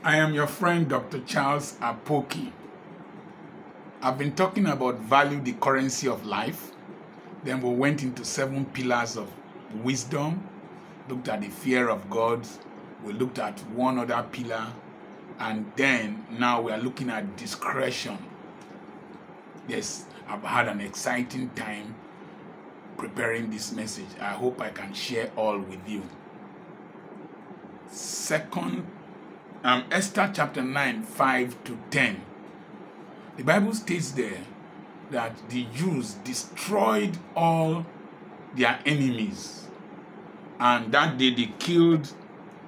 I am your friend, Dr. Charles Apoki. I've been talking about value, the currency of life. Then we went into 7 pillars of wisdom, looked at the fear of God. We looked at one other pillar. And then now we are looking at discretion. Yes, I've had an exciting time preparing this message. I hope I can share all with you. Esther chapter 9, 5 to 10. The Bible states there that the Jews destroyed all their enemies. And that day they killed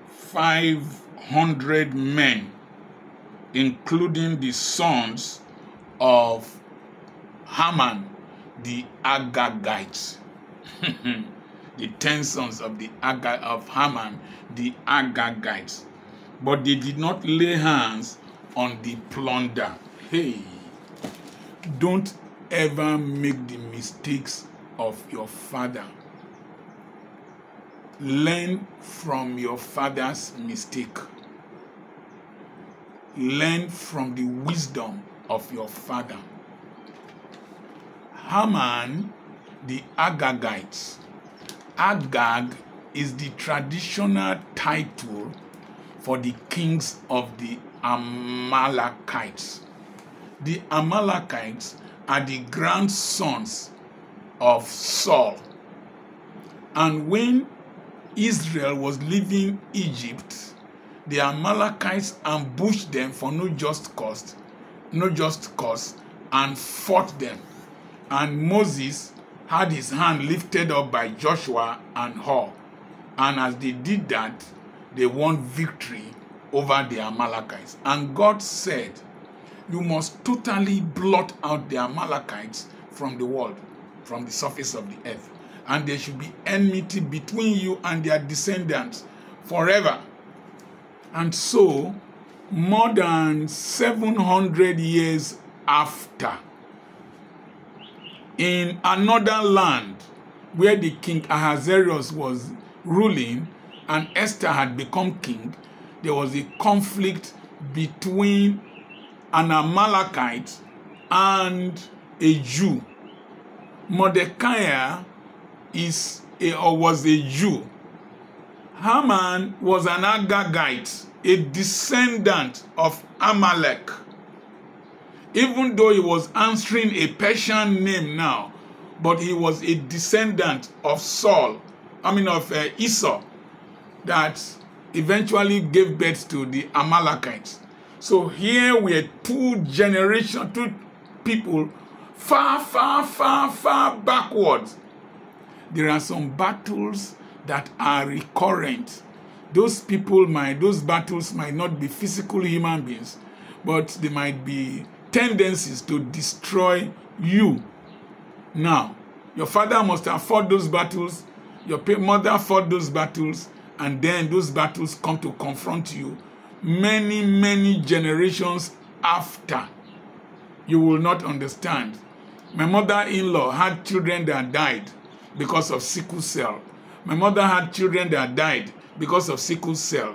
500 men, including the sons of Haman, the Agagites. The 10 sons of Haman, the Agagites. But they did not lay hands on the plunder. Hey, don't ever make the mistakes of your father. Learn from your father's mistake. Learn from the wisdom of your father. Haman, the Agagites. Agag is the traditional title for the kings of the Amalekites. The Amalekites are the grandsons of Saul. And when Israel was leaving Egypt, the Amalekites ambushed them for no just cause, and fought them. And Moses had his hand lifted up by Joshua and Hur. And as they did that, they won victory over the Amalekites. And God said, you must totally blot out the Amalekites from the world, from the surface of the earth. And there should be enmity between you and their descendants forever. And so, more than 700 years after, in another land where the king Ahasuerus was ruling and Esther had become king, there was a conflict between an Amalekite and a Jew. Mordecai was a Jew. Haman was an Agagite, a descendant of Amalek. Even though he was answering a Persian name now, but he was a descendant of Esau, that eventually gave birth to the Amalekites. So here we are two people far backwards. There are some battles that are recurrent. Those battles might not be physical human beings, but they might be tendencies to destroy you. Now, your father must have fought those battles, your mother fought those battles, and then those battles come to confront you many generations after. You will not understand. My mother-in-law had children that died because of sickle cell. My mother had children that died because of sickle cell.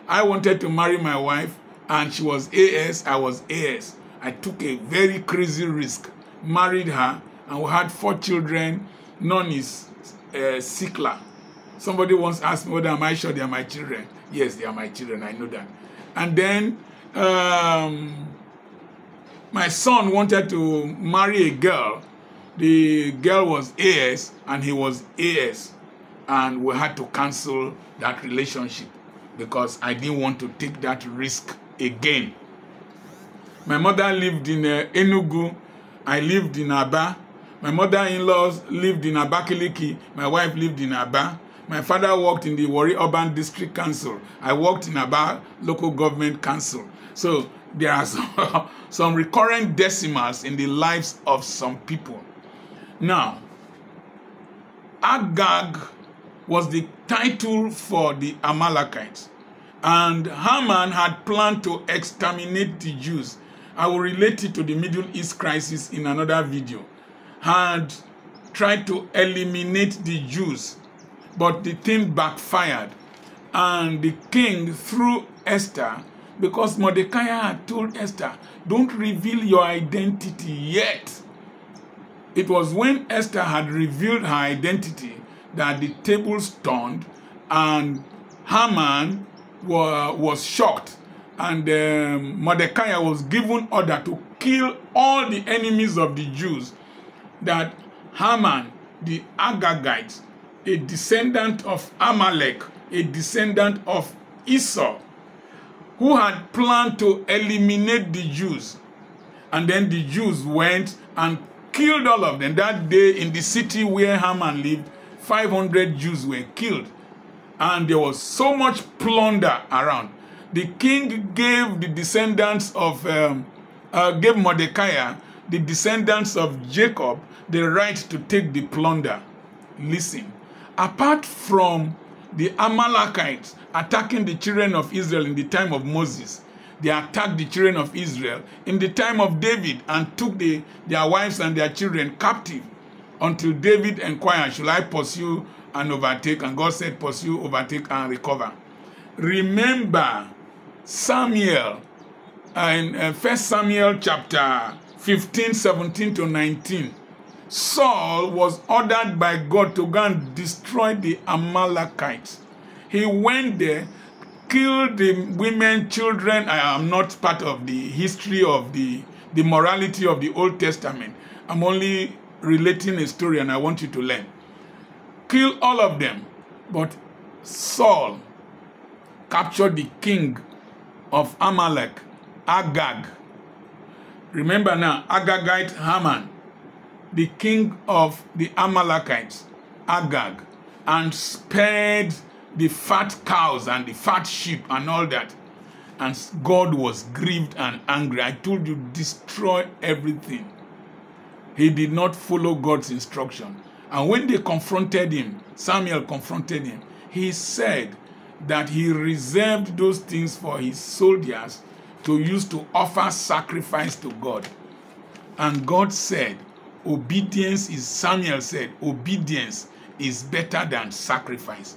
I wanted to marry my wife, and she was AS, I was AS. I took a very crazy risk, married her, and we had 4 children. None is sickler. Somebody once asked me whether am I sure they are my children. Yes, they are my children, I know that. And then my son wanted to marry a girl. The girl was AS and he was AS. And we had to cancel that relationship because I didn't want to take that risk again. My mother lived in Enugu. I lived in Aba. My mother-in-law lived in Abakaliki. My wife lived in Aba. My father worked in the Warri Urban District Council. I worked in Aba Local Government Council. So there are some recurrent decimals in the lives of some people. Now, Agag was the title for the Amalekites. And Haman had planned to exterminate the Jews. I will relate it to the Middle East crisis in another video. Had tried to eliminate the Jews, but the thing backfired. And the king, through Esther, because Mordecai had told Esther, don't reveal your identity yet. It was when Esther had revealed her identity that the tables turned and Haman was shocked, and Mordecai was given order to kill all the enemies of the Jews. That Haman, the Agagite, a descendant of Amalek, a descendant of Esau, who had planned to eliminate the Jews. And then the Jews went and killed all of them. That day in the city where Haman lived, 500 Jews were killed. And there was so much plunder around. The king gave the descendants of, gave Mordecai, the descendants of Jacob, the right to take the plunder. Listen, apart from the Amalekites attacking the children of Israel in the time of Moses, they attacked the children of Israel in the time of David and took their wives and their children captive until David inquired, should I pursue and overtake? And God said, pursue, overtake, and recover. Remember Samuel in 1 Samuel chapter 15, 17 to 19. Saul was ordered by God to go and destroy the Amalekites. He went there, killed the women, children. I am not part of the history of the morality of the Old Testament. I'm only relating a story and I want you to learn. Kill all of them. But Saul captured the king of Amalek, Agag. Remember now, Agagite Haman, the king of the Amalekites, Agag, and spared the fat cows and the fat sheep and all that. And God was grieved and angry. I told you, destroy everything. He did not follow God's instruction. And when they confronted him, Samuel confronted him, he said that he reserved those things for his soldiers to use to offer sacrifice to God. And God said, Samuel said, obedience is better than sacrifice.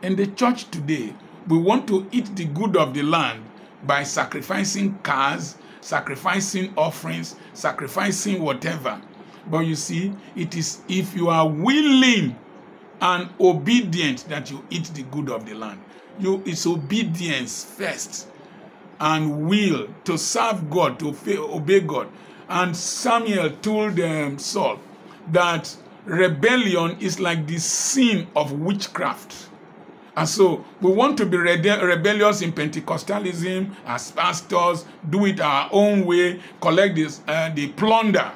In the church today, we want to eat the good of the land by sacrificing cars, sacrificing offerings, sacrificing whatever. But you see, it is if you are willing and obedient that you eat the good of the land. It's obedience first and will to serve God, to obey God. And Samuel told Saul that rebellion is like the sin of witchcraft. And so we want to be rebellious in Pentecostalism as pastors, do it our own way, collect the plunder.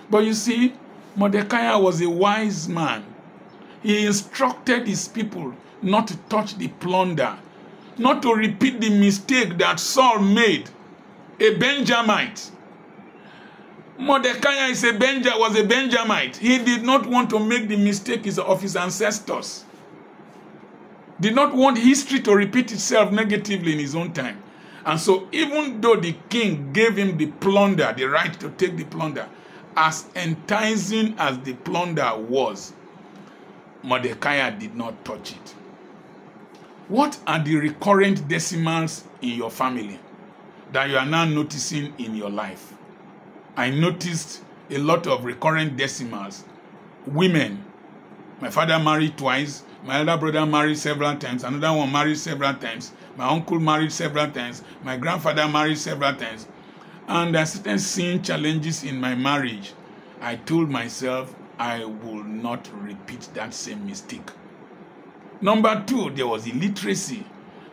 But you see, Mordecai was a wise man. He instructed his people not to touch the plunder, not to repeat the mistake that Saul made, a Benjamite. Mordecai was a Benjamite. He did not want to make the mistake of his ancestors. Did not want history to repeat itself negatively in his own time. And so even though the king gave him the plunder, the right to take the plunder, as enticing as the plunder was, Mordecai did not touch it. What are the recurrent decimals in your family that you are now noticing in your life? I noticed a lot of recurrent decimals. Women. My father married twice. My elder brother married several times. Another one married several times. My uncle married several times. My grandfather married several times. And I started seeing challenges in my marriage. I told myself I will not repeat that same mistake. Number two, there was illiteracy.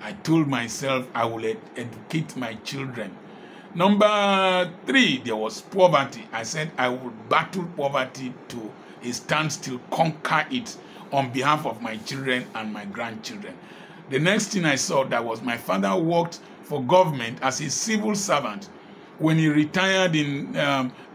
I told myself I will educate my children. Number three, there was poverty. I said I would battle poverty to a standstill, conquer it on behalf of my children and my grandchildren. The next thing I saw that was my father worked for government as a civil servant. When he retired in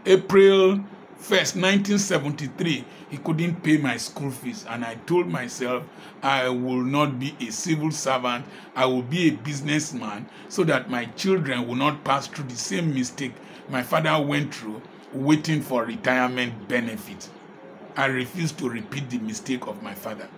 April 1st, 1973, he couldn't pay my school fees. And I told myself, I will not be a civil servant. I will be a businessman so that my children will not pass through the same mistake my father went through waiting for retirement benefit. I refuse to repeat the mistake of my father.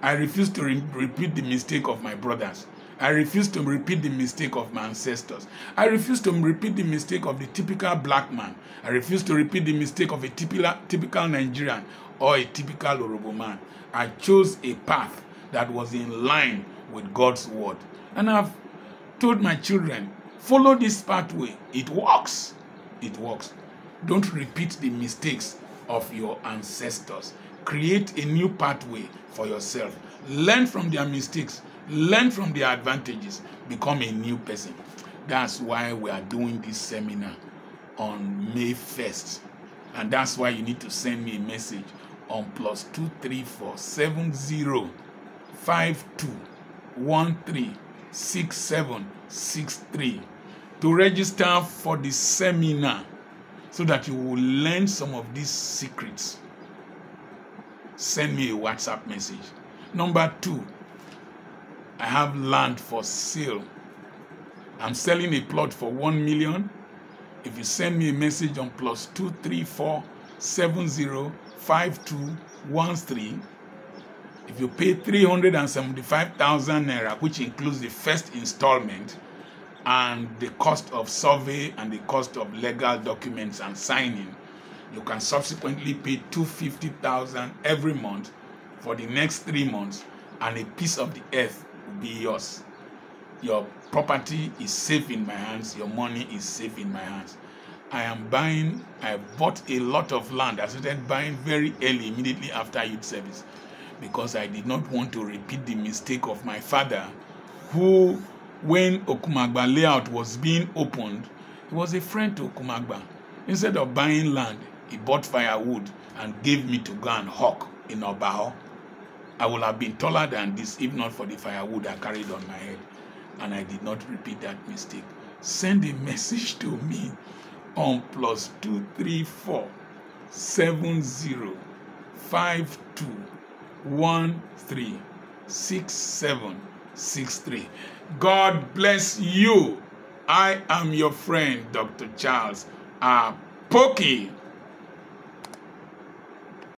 I refuse to repeat the mistake of my brothers. I refuse to repeat the mistake of my ancestors. I refuse to repeat the mistake of the typical black man. I refuse to repeat the mistake of a typical Nigerian or a typical Yoruba man. I chose a path that was in line with God's word. And I've told my children, follow this pathway. It works. It works. Don't repeat the mistakes of your ancestors. Create a new pathway for yourself. Learn from their mistakes. Learn from their advantages. Become a new person. That's why we are doing this seminar on May 1st. And that's why you need to send me a message on +234 7052 136763 to register for the seminar so that you will learn some of these secrets. Send me a WhatsApp message. Number 2, I have land for sale. I'm selling a plot for 1 million. If you send me a message on +234 7052 if you pay 375,000 naira, which includes the first installment and the cost of survey and the cost of legal documents and signing, you can subsequently pay 250,000 every month for the next 3 months, and a piece of the earth will be yours. Your property is safe in my hands. Your money is safe in my hands. I bought a lot of land. I started buying very early, immediately after youth service, because I did not want to repeat the mistake of my father, who, when Okumagba layout was being opened, he was a friend to Okumagba. Instead of buying land, he bought firewood and gave me to go and hawk in Obaho. I would have been taller than this if not for the firewood I carried on my head. And I did not repeat that mistake. Send a message to me on +234 7052 136763. God bless you. I am your friend, Dr. Charles Apoki.